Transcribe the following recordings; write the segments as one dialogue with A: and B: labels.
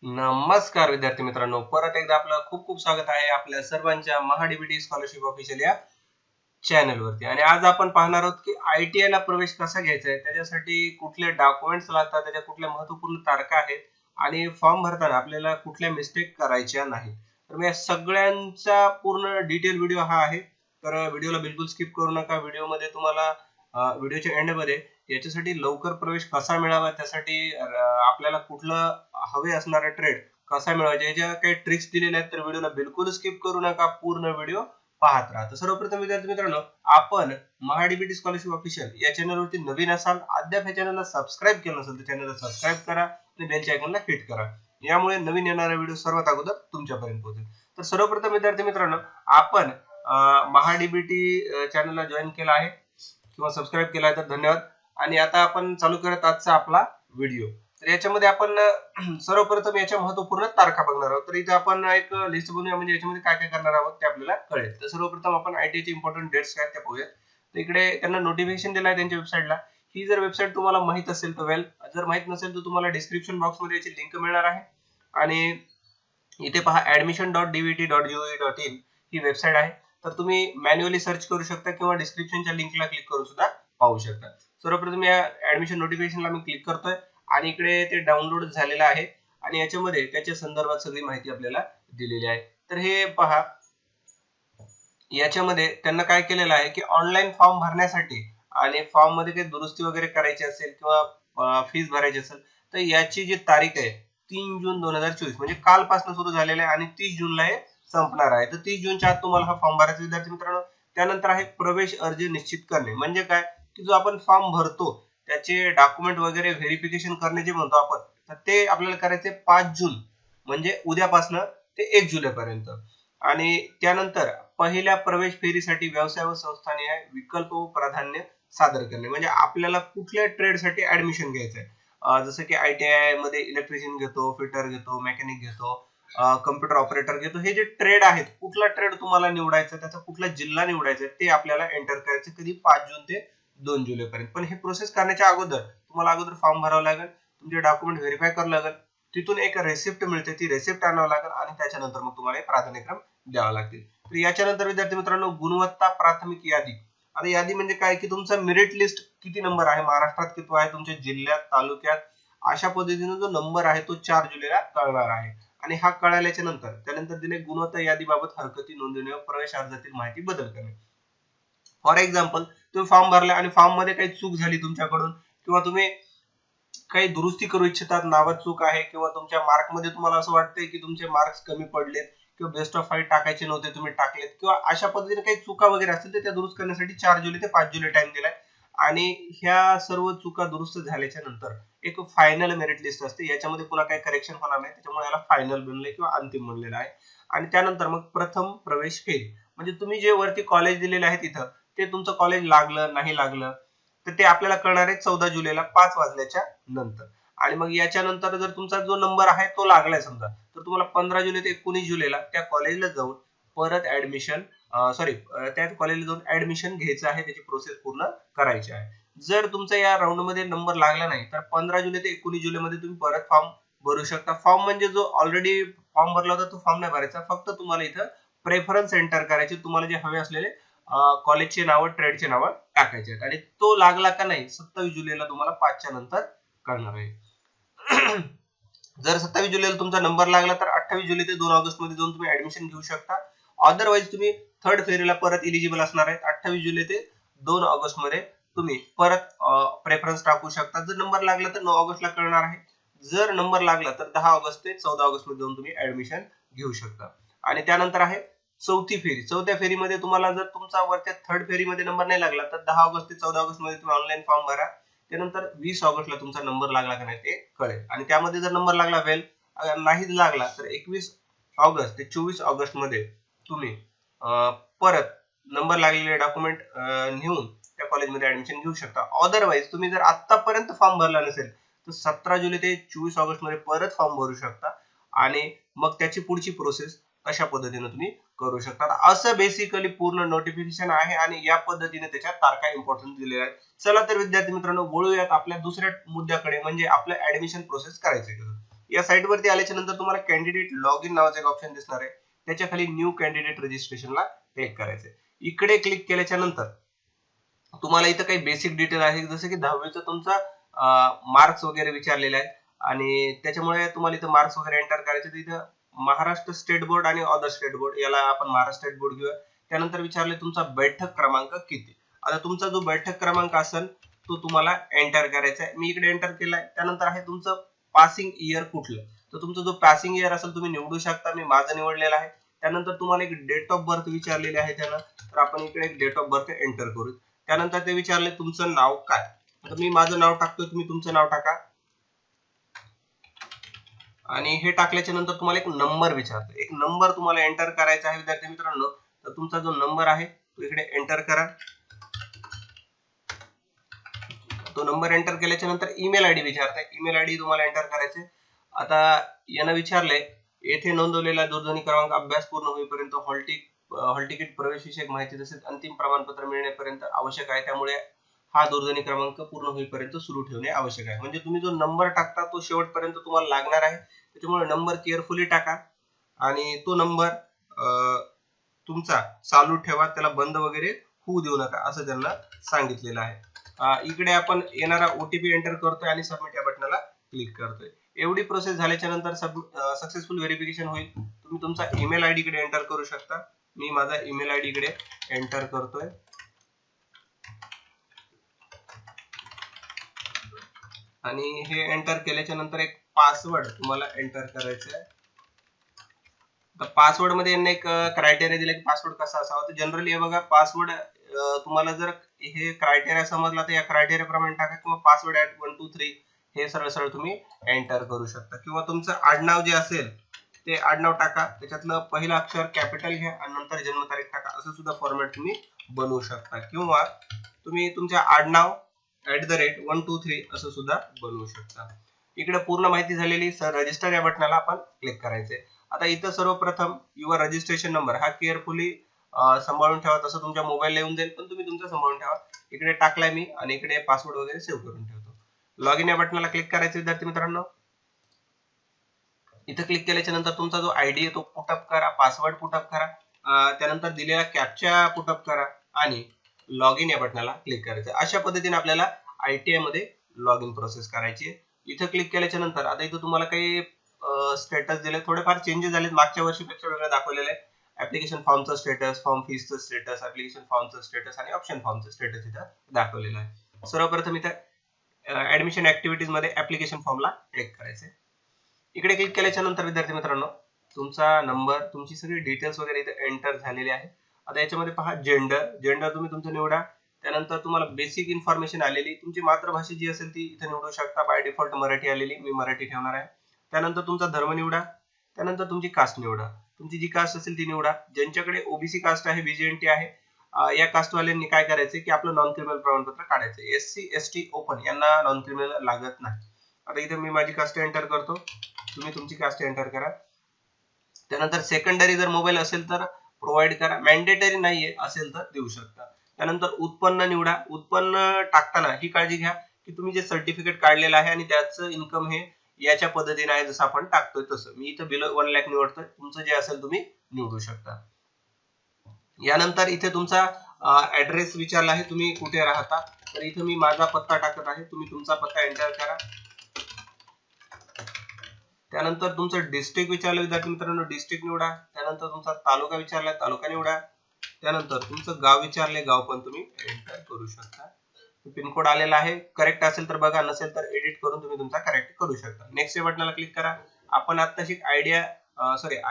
A: नमस्कार विद्यार्थी मित्रांनो, परत एकदा आपलं खूप खूप स्वागत आहे आपल्या सर्वांच्या महाडीबीटी स्कॉलरशिप ऑफिशियल या चॅनलवरती. आणि आज आपण पाहणार आहोत की ITI ला प्रवेश कसा घ्यायचा आहे, त्याच्यासाठी कुठले डॉक्युमेंट्स लागतात, त्याच्या कुठल्या महत्त्वपूर्ण तारखा आहेत आणि फॉर्म भरताना आपल्याला कुठल्या मिस्टेक करायच्या नाहीत. तर मी या सगळ्यांचा पूर्ण डिटेल व्हिडिओ हा आहे. तर व्हिडिओला बिलकुल स्किप करू नका. व्हिडिओमध्ये तुम्हाला व्हिडिओच्या एंडमध्ये याच्यासाठी लवकर प्रवेश कसा मिळावा, त्यासाठी आपल्याला कुठलं हवे असणारे ट्रेड कसा मिळवायचे याच्या काही ट्रिक्स दिलेल्या आहेत. तर व्हिडिओला बिलकुल स्किप करू नका, पूर्ण व्हिडिओ पाहत राहा. तर सर्वप्रथम विद्यार्थी मित्रांनो, आपण महाडीबीटी स्कॉलरशिप ऑफिशियल या चॅनलवरती नवीन असाल, अद्याप या चॅनलला सबस्क्राईब केलं नसेल तर चॅनलला सबस्क्राईब करा आणि बेलच्या आयकॉनला हिट करा. यामुळे नवीन येणारा व्हिडिओ सर्वात अगोदर तुमच्यापर्यंत पोहोचेल. तर सर्वप्रथम विद्यार्थी मित्रांनो, आपण महाडीबीटी चॅनलला जॉईन केला आहे किंवा सबस्क्राईब केला आहे तर धन्यवाद. आणि आता आपण चालू करत आजचा आपला व्हिडिओ. तर याच्यामध्ये आपण सर्वप्रथम याच्या महत्त्वपूर्ण तारखा बघणार आहोत. तर इथे आपण एक लिस्ट बनवूया, म्हणजे याच्यामध्ये काय काय करणार आहोत ते आपल्याला कळेल. तर सर्वप्रथम आपण ITI चे इम्पॉर्टंट डेट्स काय ते पाहूया. तर इकडे त्यांना नोटिफिकेशन दिलं आहे त्यांच्या वेबसाईटला. ही जर वेबसाईट तुम्हाला माहित असेल तर वेल, जर माहित नसेल तर तुम्हाला डिस्क्रिप्शन बॉक्स मध्ये याची लिंक मिळणार आहे. आणि इथे पहा admission.dvt.gov.in ही वेबसाईट आहे. तर तुम्ही मॅन्युअली सर्च करू शकता किंवा डिस्क्रिप्शनच्या लिंकला क्लिक करून सुद्धा पाहू शकता. सर्वप्रथम या ऍडमिशन नोटिफिकेशनला मी क्लिक करतोय आणि इकडे ते डाउनलोड झालेलं आहे आणि याच्यामध्ये त्याच्या संदर्भात सगळी माहिती आपल्याला दिलेली आहे. तर हे पहा, याच्यामध्ये त्यांना काय केलेलं आहे की ऑनलाईन फॉर्म भरण्यासाठी आणि फॉर्म मध्ये काही दुरुस्ती वगैरे करायची असेल किंवा फीस भरायची असेल तर याची जी तारीख आहे 3 जून 2024 म्हणजे कालपासून सुरू झालेलं आहे आणि 30 जूनला हे संपणार आहे. तर 30 जूनच्या आत तुम्हाला हा फॉर्म भरायचा विद्यार्थी मित्रांनो. त्यानंतर आहे प्रवेश अर्ज निश्चित करणे. म्हणजे काय की जो आपण फॉर्म भरतो त्याचे डॉक्युमेंट वगैरे व्हेरिफिकेशन करणे जे म्हणतो आपण, तर ते आपल्याला करायचे 5 जून म्हणजे उद्यापासून ते 1 जुलै पर्यंत. आणि त्यानंतर पहिल्या प्रवेश फेरीसाठी व्यवसाय व संस्थानिक विकल्प व प्राधान्य सादर करणे. म्हणजे आपल्याला कुठल्या ट्रेडसाठी ऍडमिशन घ्यायचं आहे, जसं की ITI मध्ये इलेक्ट्रिशियन घेतो, फिटर घेतो, मेकॅनिक घेतो, कम्प्युटर ऑपरेटर घेतो. हे जे ट्रेड आहेत, कुठला ट्रेड तुम्हाला निवडायचा, त्याचा कुठला जिल्हा निवडायचा ते आपल्याला एंटर करायचं कधी 5 जून ते 2 जुलै पर्यंत. पण हे प्रोसेस करण्याच्या अगोदर तुम्हाला अगोदर फॉर्म भरावा लागेल, तुमचे डॉक्युमेंट व्हेरीफाय करावं लागेल, तिथून एक रेसिप्ट मिळते, ती रेसिप्ट आणावं लागेल आणि त्याच्यानंतर मग तुम्हाला प्राधान्यक्रम द्यावा लागतील. तर याच्यानंतर विद्यार्थी मित्रांनो, गुणवत्ता प्राथमिक यादी. आता यादी म्हणजे काय की तुमचा मेरिट लिस्ट किती नंबर आहे, महाराष्ट्रात किती आहे, तुमच्या जिल्ह्यात, तालुक्यात, अशा पद्धतीने जो नंबर आहे तो 4 जुलैला कळणार आहे. आणि हा कळाल्याच्या नंतर त्यानंतर दिले गुणवत्ता यादीबाबत हरकती नोंदवणे व प्रवेश अर्जातील माहिती बदल करणे. फॉर एक्झाम्पल, तुम्ही फॉर्म भरला आणि फॉर्म मध्ये काही चूक झाली तुमच्याकडून किंवा तुम्ही काही दुरुस्ती करू इच्छितात, नावात चूक आहे किंवा तुमच्या मार्क मध्ये तुम्हाला असं वाटतंय की तुमचे मार्क्स कमी पडलेत किंवा बेस्ट ऑफ 5 टाकायचे नव्हते, तुम्ही टाकलेत, किंवा अशा पद्धतीने काही चुका वगैरे असतील तर त्या दुरुस्त करण्यासाठी 4 जुलै ते 5 जुलै टाइम दिलाय. आणि ह्या सर्व चुका दुरुस्त झाल्याच्या नंतर एक फायनल मेरिट लिस्ट असते, याच्यामध्ये पुन्हा काही करेक्शन होणार नाही, त्याच्यामुळे याला फायनल बनलंय किंवा अंतिम बनलेलं आहे. आणि त्यानंतर मग प्रथम प्रवेश फेरी, म्हणजे तुम्ही जे वरती कॉलेज दिलेले आहे तिथं ते तुमचं कॉलेज लागलं नाही लागलं तर ते आपल्याला कळणार आहे 14 जुलैला 5 वाजल्याच्या नंतर. आणि मग याच्यानंतर जर तुमचा जो नंबर आहे तो लागलाय समजा, तर तुम्हाला 15 जुलै ते 19 जुलैला त्या कॉलेजला जाऊन परत ऍडमिशन त्या कॉलेजला जाऊन ऍडमिशन घ्यायचं आहे, त्याची प्रोसेस पूर्ण करायची आहे. जर तुमचा या राऊंड मध्ये नंबर लागला नाही तर 15 जुलै ते 19 जुलै मध्ये तुम्ही परत फॉर्म भरू शकता. फॉर्म म्हणजे जो ऑलरेडी फॉर्म भरला होता तो फॉर्म नाही भरायचा, फक्त तुम्हाला इथं प्रेफरन्स एंटर करायचे, तुम्हाला जे हवे असलेले कॉलेजचे नाव, ट्रेडचे नाव टाकायचे आहेत. आणि तो लागला का नाही 27 जुलैला तुम्हाला 5च्या नंतर कळणार आहे. जर 27 जुलैला तुमचा नंबर लागला तर 28 जुलै ते 2 ऑगस्ट मध्ये जाऊन तुम्ही ऍडमिशन घेऊ शकता. अदरवाइज तुम्ही थर्ड फेरीला परत इलिजिबल असणार आहेत. 28 जुलै ते 2 ऑगस्ट मध्ये तुम्ही परत प्रेफरन्स टाकू शकता. जर नंबर लागला तर 9 ऑगस्टला कळणार आहे. जर नंबर लागला तर 10 ऑगस्ट ते 14 ऑगस्ट मध्ये जाऊन तुम्ही ऍडमिशन घेऊ शकता. आणि त्यानंतर आहे चौथी फेरी. चौथ्या फेरीमध्ये तुम्हाला जर तुमचा वरच्या थर्ड फेरीमध्ये नंबर नाही लागला तर 10 ऑगस्ट ते 14 ऑगस्ट मध्ये तुम्ही ऑनलाईन फॉर्म भरा. त्यानंतर 20 ऑगस्टला तुमचा नंबर लागला का नाही ते कळेल. आणि त्यामध्ये जर नंबर लागला वेल, नाही लागला तर 21 ऑगस्ट ते 24 ऑगस्ट मध्ये तुम्ही परत नंबर लागलेले डॉक्युमेंट नेऊन त्या कॉलेजमध्ये ऍडमिशन घेऊ शकता. अदरवाइज तुम्ही जर आतापर्यंत फॉर्म भरला नसेल तर 17 जुलै ते 24 ऑगस्ट मध्ये परत फॉर्म भरू शकता आणि मग त्याची पुढची प्रोसेस अशा पद्धतीने तुम्ही करू शकता. असं बेसिकली पूर्ण नोटिफिकेशन आहे आणि या पद्धतीने त्याच्या तारखा इम्पॉर्टंट दिलेल्या आहेत. चला तर विद्यार्थी मित्रांनो, वळूयात आपल्या दुसऱ्या मुद्द्याकडे, म्हणजे आपलं ऍडमिशन प्रोसेस करायचं. या साईट वरती आल्याच्या नंतर तुम्हाला कॅन्डिडेट लॉग इन नावाचं एक ऑप्शन दिसणार आहे, त्याच्या खाली न्यू कॅन्डिडेट रजिस्ट्रेशनला क्लिक करायचं. इकडे क्लिक केल्याच्या नंतर तुम्हाला इथं काही बेसिक डिटेल आहे, जसं की 10वीचा तुमचा मार्क्स वगैरे विचारलेले आहेत आणि त्याच्यामुळे तुम्हाला इथं मार्क्स वगैरे एंटर करायचे. तर इथं महाराष्ट्र स्टेट बोर्ड आणि अदर स्टेट बोर्ड, याला आपण महाराष्ट्र स्टेट बोर्ड घेऊया. त्यानंतर विचारले तुमचा बैठक क्रमांक किती. आता तुमचा जो बैठक क्रमांक असेल तो तुम्हाला एंटर करायचा आहे. मी इकडे एंटर केलाय. त्यानंतर आहे तुमचं पासिंग इयर कुठलं, तर तुमचं जो पासिंग इयर असेल तुम्ही निवडू शकता. मी माझं निवडलेलं आहे. त्यानंतर तुम्हाला एक डेट ऑफ बर्थ विचारलेली आहे त्यानं, तर आपण इकडे एक डेट ऑफ बर्थ एंटर करू. त्यानंतर ते विचारले तुमचं नाव काय, तर मी माझं नाव टाकतोय, तुम्ही तुमचं नाव टाका. आणि हे टाकल्याच्या नंतर तुम्हाला एक नंबर विचारतो, एक नंबर तुम्हाला एंटर करायचा आहे विद्यार्थी मित्रांनो. तर तुमचा जो नंबर आहे तो इकडे एंटर करा. तो नंबर एंटर केल्याच्या नंतर ईमेल आयडी विचारताय, ईमेल आयडी तुम्हाला एंटर करायचे. आता यानं विचारलंय येथे नोंदवलेला दूरध्वनी क्रमांक अभ्यास पूर्ण होईपर्यंत हॉल तिकीट प्रवेश विषयक माहिती तसेच अंतिम प्रमाणपत्र मिळण्यापर्यंत आवश्यक आहे, त्यामुळे हा दूरध्वनी क्रमांक पूर्ण होईपर्यंत सुरू ठेवणे आवश्यक आहे. म्हणजे तुम्ही जो नंबर टाकता तो शेवटपर्यंत तुम्हाला लागणार आहे, त्याच्यामुळे नंबर केअरफुली टाका आणि तो नंबर तुमचा चालू ठेवा, त्याला बंद वगैरे होऊ देऊ नका असं त्यांना सांगितलेलं आहे. इकडे आपण येणारा ओटीपी एंटर करतोय आणि सबमिट या बटनाला क्लिक करतोय. एवढी प्रोसेस झाल्याच्या नंतर सक्सेसफुल व्हेरिफिकेशन होईल. तुम्ही तुमचा ईमेल आयडी इकडे एंटर करू शकता. मी माझा ईमेल आयडी इकडे एंटर करतोय आणि हे एंटर केल्याच्या नंतर एक पासवर्ड तुम्हाला एंटर करायचा आहे. पासवर्ड मध्ये यांनी एक क्रायटेरिया दिला की पासवर्ड कसा असावा. तर जनरली हे बघा, पासवर्ड तुम्हाला जर हे क्रायटेरिया समजला तर या क्रायटेरिया प्रमाणे टाका, किंवा पासवर्ड @ 1 2 3 हे सरळ सरळ तुम्ही एंटर करू शकता. किंवा तुमचं आडनाव जे असेल ते आडनाव टाका, त्याच्यातलं पहिलं अक्षर कॅपिटल घ्या आणि नंतर जन्मतारीख टाका. असं सुद्धा फॉर्मॅट तुम्ही बनवू शकता. किंवा तुम्ही तुमच्या आडनाव @ 1 2 3 असं सुद्धा बनवू शकता. इकडे पूर्ण माहिती झालेली. सर रजिस्टर या बटनाला आपण क्लिक करायचे. आता इथं सर्वप्रथम युअर रजिस्ट्रेशन नंबर हा केअरफुली सांभाळून ठेवा, तसं तुमच्या मोबाईलला येऊन जाईल, पण तुम्ही तुमचा सांभाळून ठेवा. इकडे टाकलाय मी आणि इकडे पासवर्ड वगैरे सेव्ह करून ठेवतो. लॉग इन या बटनाला क्लिक करायचं विद्यार्थी मित्रांनो. इथं क्लिक केल्याच्या नंतर तुमचा जो आयडी आहे तो पुटअप करा, पासवर्ड पुटअप करा, त्यानंतर दिलेला कॅप्चा पुटअप करा आणि लॉग इन या बटनाला क्लिक करायचं. अशा पद्धतीने आपल्याला ITI मध्ये लॉग इन प्रोसेस करायची आहे. इथं क्लिक केल्याच्या नंतर आता इथं तुम्हाला काही स्टेटस दिले, थोडेफार चेंजेस झालेत, मागच्या वर्षीपेक्षा वेगळं दाखवलेलं आहे. ऍप्लिकेशन फॉर्मचं स्टेटस, फॉर्म फीसचं स्टेटस, ऍप्लिकेशन फॉर्मचं स्टेटस आणि ऑप्शन फॉर्मचं स्टेटस इथं दाखवलेलं आहे. सर्वप्रथम इथं ऍडमिशन ऍक्टिव्हिटीज मध्ये ऍप्लिकेशन फॉर्मला क्लिक करायचंय. इकडे क्लिक केल्याच्या नंतर विद्यार्थी मित्रांनो तुमचा नंबर, तुमची सगळी डिटेल्स वगैरे इथे एंटर झालेली आहे. आता याच्यामध्ये पहा जेंडर तुम्ही तुमचं निवडा. त्यानंतर तुम्हाला बेसिक इन्फॉर्मेशन आलेली, तुमची मातृभाषा जी असेल ती इथे निवडू शकता. बाय डिफॉल्ट मराठी आलेली, मी मराठी ठेवणार आहे. त्यानंतर तुमचा धर्म निवडा. त्यानंतर तुमची कास्ट निवडा, तुमची जी कास्ट असेल ती निवडा. ज्यांच्याकडे ओबीसी कास्ट आहे, BJNT आहे, या कास्टवाल्यांनी काय करायचं की आपलं नॉन क्रिमिनल प्रमाणपत्र काढायचं. SC ST ओपन यांना नॉन क्रिमिनल लागत नाही. आता इथे मी माझी कास्ट एंटर करतो, तुम्ही तुमची कास्ट एंटर करा. त्यानंतर सेकंडरी जर मोबाईल असेल तर प्रोव्हाइड करा, मॅन्डेटरी नाहीये असेल तर देऊ शकता. त्यानंतर उत्पन्न निवडा. उत्पन्न टाकताना ही काळजी घ्या की तुम्ही जे सर्टिफिकेट काढलेलं आहे आणि त्याचं इन्कम हे याच्या पद्धतीने आहे, जसं आपण टाकतोय तसं. मी इथं बिलो 1 लाख निवडतोय, तुमचं जे असेल तुम्ही निवडू शकता. यानंतर इथे तुमचा ऍड्रेस विचारला आहे, तुम्ही कुठे राहता, तर इथे मी माझा पत्ता टाकत आहे, तुम्ही तुमचा पत्ता एंटर करा. त्यानंतर तुमचं डिस्ट्रिक्ट विचारलं विद्यार्थी मित्रांनो, डिस्ट्रिक्ट निवडा. त्यानंतर तुमचा तालुका विचारलाय, तालुका निवडा. त्यानंतर तुमचं गाव विचारलंय, गाव पण तुम्ही एंटर करू शकता. पिनकोड आलेला आहे, करेक्ट असेल तर बघा, नसेल तर एडिट करून तुम्ही तुमचा करेक्ट करू शकता. नेक्स्ट या बटनाला क्लिक करा. आपण आताशी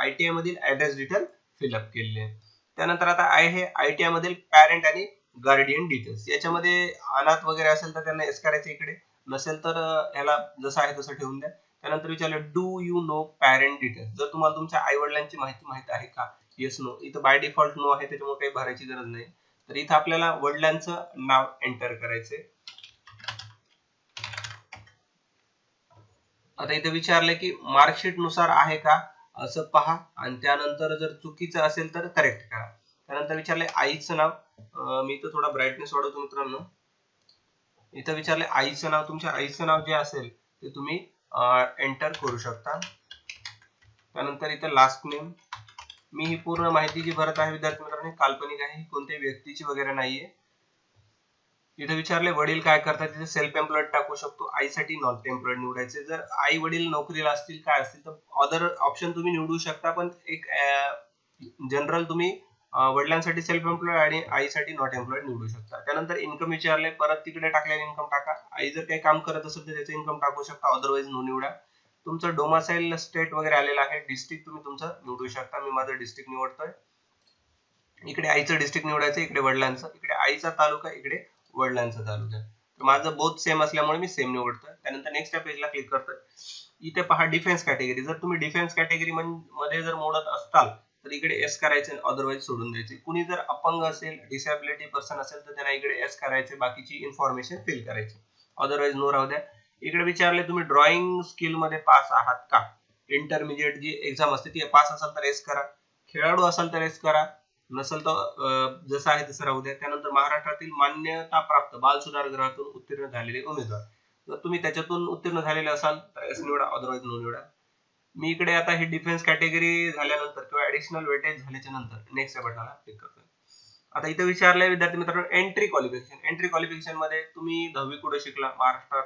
A: ITI मधील ऍड्रेस डिटेल फिलअप केलेली आहे. त्यानंतर आता आहे ITI मधील पॅरेंट आणि गार्डियन डिटेल्स. याच्यामध्ये अनाथ वगैरे असेल तर त्यांना एस करायचं इकडे, नसेल तर ह्याला जसं आहे तसं ठेवून द्या. त्यानंतर विचारलं do you know parent details, जर तुम्हाला तुमच्या आई वडिलांची माहिती माहित आहे का. येस नो, इथं बाय डिफॉल्ट नो आहे, त्याच्यामुळे काही भरायची गरज नाही. तर इथं आपल्याला वडिलांचं नाव एंटर करायचंय. आता इथे विचारलंय की मार्कशीट नुसार आहे का, असं पहा आणि त्यानंतर जर चुकीचं असेल तर करेक्ट करा. त्यानंतर विचारलंय आईचं नाव, मी इथं थोडा ब्राईटनेस वाढवतो मित्रांनो. इथं विचारलंय आईचं नाव, तुमच्या आईचं नाव जे असेल ते तुम्ही एंटर करू शकता. त्यानंतर इथं लास्ट नेम, मी ही पूर्ण माहिती जी भरत आहे विद्यार्थी मित्रांनो काल्पनिक आहे, कोणत्याही व्यक्तीची वगैरे नाहीये. इथे विचारले वडील काय करतात, तिथे सेल्फ एम्प्लॉयड टाकू शकतो. आईसाठी नॉट एम्प्लॉयड निवडायचे. जर आई वडील नोकरीला असतील काय असतील तर अदर ऑप्शन तुम्ही निवडू शकता, पण एक जनरल तुम्ही वडिलांसाठी सेल्फ एम्प्लॉयड आणि आईसाठी नॉट एम्प्लॉयड निवडू शकता. त्यानंतर इन्कम विचारले, परत तिकडे टाकलेले इन्कम टाका. आई जर काही काम करत असेल तर त्याचं इन्कम टाकू शकता, अदरवाईज नो निवडा. तुमचं डोमासाईल स्टेट वगैरे आलेलं आहे, डिस्ट्रिक्ट तुम्ही तुमचं निवडू शकता. मी माझं डिस्ट्रिक्ट निवडतोय. इकडे आईचं डिस्ट्रिक्ट निवडायचं, इकडे वडिलांचं, इकडे आईचा तालुका, इकडे वडिलांचा तालुका. तर माझं बोथ सेम असल्यामुळे मी सेम निवडतोय. त्यानंतर नेक्स्ट पेजला क्लिक करतोय. इथे पहा डिफेन्स कॅटेगरी, जर तुम्ही डिफेन्स कॅटेगरी मध्ये जर मोडत असताल तर इकडे एस करायचे, अदरवाईज सोडून द्यायचे. कुणी जर अपंग असेल, डिसेबिलिटी पर्सन असेल तर त्यांना इकडे एस करायचे, बाकीची इन्फॉर्मेशन फिल करायची, अदरवाईज नो राहू द्या. इकडे विचारले तुम्ही ड्रॉइंग स्किल मध्ये पास आहात का, इंटरमिजिएट जी एक्झाम असते ती पास असाल तर एस करा, खेळाडू असाल तर एस करा, नसेल तर जसं आहे तसं राहू द्या. त्यानंतर महाराष्ट्रातील मान्यता प्राप्त बाल सुधार गृहातून उत्तीर्ण झालेले उमेदवार, जर तुम्ही त्याच्यातून उत्तीर्ण झालेले असाल तर एस निवडा, अदरवाईज नो निवडा. मी इकडे आता ही डिफेन्स कॅटेगरी झाल्यानंतर किंवा ऍडिशनल वेटेज झाल्याच्या नंतर नेक्स्ट या बटनाला क्लिक करतोय. आता इथे विचारलंय विद्यार्थी मित्रांनो एंट्री क्वालिफिकेशन. एंट्री क्वालिफिकेशन मध्ये तुम्ही 10वी कुठे शिकला, महाराष्ट्रात,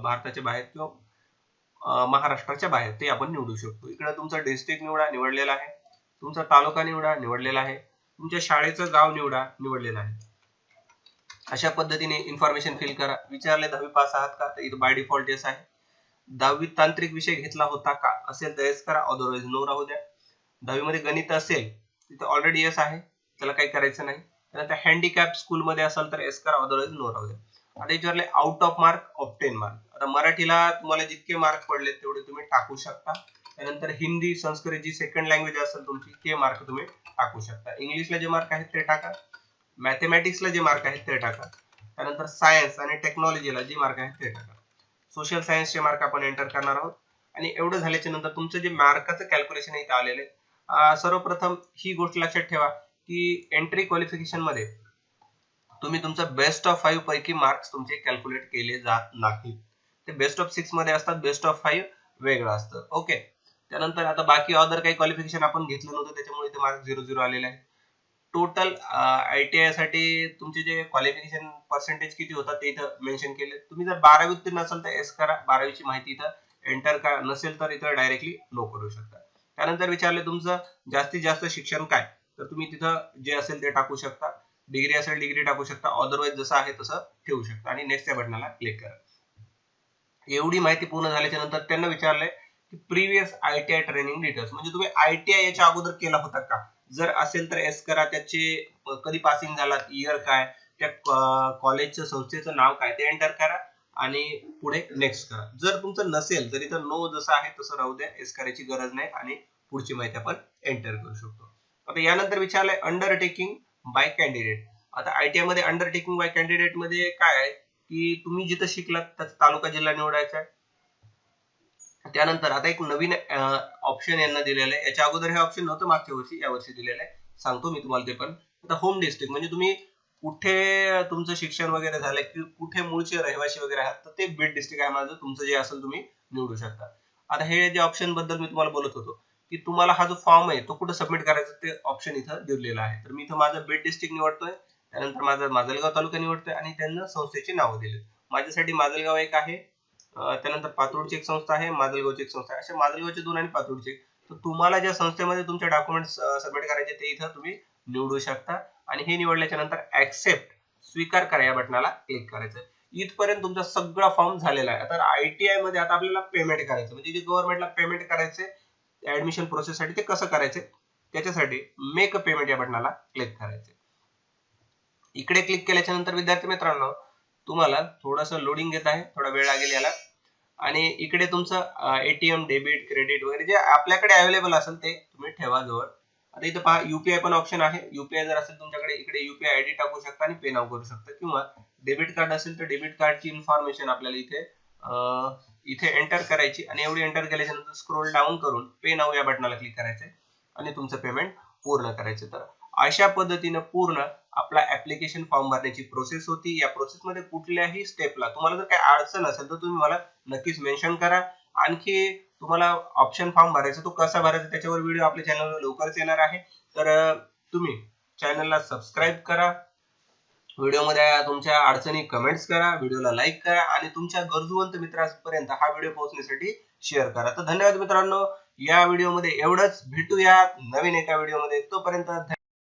A: भारताच्या बाहेर किंवा महाराष्ट्राच्या बाहेर, ते आपण निवडू शकतो. इकडे तुमचा डिस्ट्रिक्ट निवडा, निवडलेला आहे. तुमचा तालुका निवडा, निवडलेला आहे. तुमच्या शाळेचं गाव निवडा, निवडलेलं आहे. अशा पद्धतीने इन्फॉर्मेशन फिल करा. विचारले 10वी पास आहात का, तर इथे बाय डिफॉल्ट येस आहे. 10वी तांत्रिक विषय घेतला होता का, असेल तर येस करा, अदरवाईज नो राहू द्या. 10वी मध्ये गणित असेल तिथे ऑलरेडी येस आहे, त्याला काही करायचं नाही. त्यानंतर हँडिकॅप स्कूल मध्ये असेल तर येस करा, अदरवाईज नो राहू द्या. आता विचारले out of mark, obtain mark. आता मराठीला तुम्हाला जितके मार्क पडले तेवढे तुम्ही टाकू शकता. त्यानंतर हिंदी, संस्कृत जी सेकंड लँग्वेज असेल तुमची ते मार्क तुम्ही टाकू शकता. इंग्लिशला जे मार्क आहेत ते टाका, मॅथमॅटिक्सला जे मार्क आहेत ते टाका. त्यानंतर सायन्स आणि टेक्नॉलॉजीला जे मार्क आहेत ते टाका. सोशल सायन्सचे मार्क आपण एंटर करणार आहोत. आणि एवढं झाल्याच्या नंतर तुमचं जे मार्काचं कॅल्क्युलेशन इथे आलेलं आहे. सर्वप्रथम ही गोष्ट लक्षात ठेवा की एंट्री क्वालिफिकेशन मध्ये तुम्ही तुमचं बेस्ट ऑफ 5 पैकी मार्क्स तुमचे कॅल्क्युलेट केले जात नाहीत. ते बेस्ट ऑफ 6 मध्ये असतात, बेस्ट ऑफ 5 वेगळं असतं. ओके. त्यानंतर आता बाकी अदर काही क्वालिफिकेशन आपण घेतलं नव्हतं त्याच्यामुळे इथे मार्क 0-0 आलेले आहे. टोटल ITI साठी तुमचे जे क्वालिफिकेशन पर्सेंटेज किती होता ते इथं मेन्शन केले. तुम्ही जर 12वी उत्तीर्ण असाल तर एस करा, 12वीची माहिती इथं एंटर करा, नसेल तर इथं डायरेक्टली नो करू शकता. त्यानंतर विचारले तुमचं जास्तीत जास्त शिक्षण काय, तर तुम्ही तिथं जे असेल ते टाकू शकता. डिग्री असेल डिग्री टाकू शकता, अदरवाईज जसं आहे तसं ठेवू शकता आणि नेक्स्ट या बटनाला क्लिक करा. एवढी माहिती पूर्ण झाल्याच्या नंतर त्यांना विचारलंय की प्रिव्हियस ITI ट्रेनिंग डिटेल्स, म्हणजे तुम्ही ITI याच्या अगोदर केला होता का, जर असेल तर एस करा. त्याचे कधी पासिंग झाला, इयर काय, त्या कॉलेजचं संस्थेचं नाव काय ते एंटर करा आणि पुढे नेक्स्ट करा. जर तुमचं नसेल तर इथं नो जसं आहे तसं राहू द्या, एस करायची गरज नाही आणि पुढची माहिती आपण एंटर करू शकतो. आता यानंतर विचारलंय अंडरटेकिंग बाय कॅन्डिडेट. आता ITI मध्ये अंडरटेकिंग बाय कॅन्डिडेट मध्ये काय आहे की तुम्ही जिथं शिकलात त्याचा तालुका जिल्हा निवडायचा आहे. त्यानंतर आता एक नवीन ऑप्शन यांना दिलेलं आहे, याच्या अगोदर हे ऑप्शन नव्हतं मागच्या वर्षी, या वर्षी दिलेलं आहे, सांगतो मी तुम्हाला ते पण. आता होम डिस्ट्रिक्ट म्हणजे तुम्ही कुठे तुमचं शिक्षण वगैरे झालंय की कुठे मूळचे रहिवासी वगैरे आहात, तर ते बीड डिस्ट्रिक्ट आहे माझं, तुमचं जे असेल तुम्ही निवडू शकता. आता हे जे ऑप्शन बद्दल मी तुम्हाला बोलत होतो की तुम्हाला हा जो फॉर्म आहे तो कुठे सबमिट करायचा ते ऑप्शन इथं दिलेलं आहे. तर मी इथं माझं बीड डिस्ट्रिक्ट निवडतोय, त्यानंतर माझा माजलगाव तालुका निवडतोय आणि त्यांना संस्थेची नावं दिली. माझ्यासाठी माजलगाव एक आहे, त्यानंतर पातूरची एक संस्था आहे, माजलगावची एक संस्था आहे, अशा माजलगावचे 2 आणि पातूरचे. तर तुम्हाला ज्या संस्थेमध्ये तुमचे डॉक्युमेंट्स सबमिट करायचे ते इथं तुम्ही निवडू शकता. आणि हे निवडल्याच्या नंतर ऍक्सेप्ट, स्वीकार करा या बटनाला क्लिक करायचं. इथपर्यंत तुमचा सगळा फॉर्म झालेला आहे. आता ITI मध्ये आता आपल्याला पेमेंट करायचं, म्हणजे जे गव्हर्नमेंटला पेमेंट करायचे ऍडमिशन प्रोसेस साठी, ते कसं करायचे त्याच्यासाठी मेक अ पेमेंट या बटनाला क्लिक करायचं. इकडे क्लिक केल्याच्या नंतर विद्यार्थी मित्रांनो तुम्हाला थोडंसं लोडिंग घेत आहे, थोडा वेळ लागेल याला. आणि इकडे तुमचं ATM, डेबिट, क्रेडिट वगैरे जे आपल्याकडे अवेलेबल असेल ते तुम्ही ठेवा जवळ. आता इथं पहा UPI पण ऑप्शन आहे. UPI जर असेल तुमच्याकडे इकडे UPI ID टाकू शकता आणि पे नाव करू शकता, किंवा डेबिट कार्ड असेल तर डेबिट कार्डची इन्फॉर्मेशन आपल्याला इथे एंटर करायची आणि एवढी एंटर केल्याच्या नंतर स्क्रोल डाऊन करून पे नाव या बटनाला क्लिक करायचंय आणि तुमचं पेमेंट पूर्ण करायचं. तर अशा पद्धतीने पूर्ण आपला ऍप्लिकेशन फॉर्म भरण्याची प्रोसेस होती. या प्रोसेस मध्ये कुठल्याही स्टेपला तुम्हाला जर काही अडचण असेल तर तुम्ही मला नक्कीच मेन्शन करा. आणखी तुम्हाला ऑप्शन फॉर्म भरायचा तो कसा भरायचा त्याच्यावर व्हिडिओ आपल्या चॅनलवर लवकरच येणार आहे. तर तुम्ही चॅनलला सबस्क्राईब करा, व्हिडिओमध्ये तुमच्या अडचणी कमेंट्स करा, व्हिडिओला लाईक करा आणि तुमच्या गरजूवंत मित्रांपर्यंत हा व्हिडिओ पोहोचण्यासाठी शेअर करा. तर धन्यवाद मित्रांनो, या व्हिडिओमध्ये एवढंच. भेटूया नवीन एका व्हिडिओमध्ये. तोपर्यंत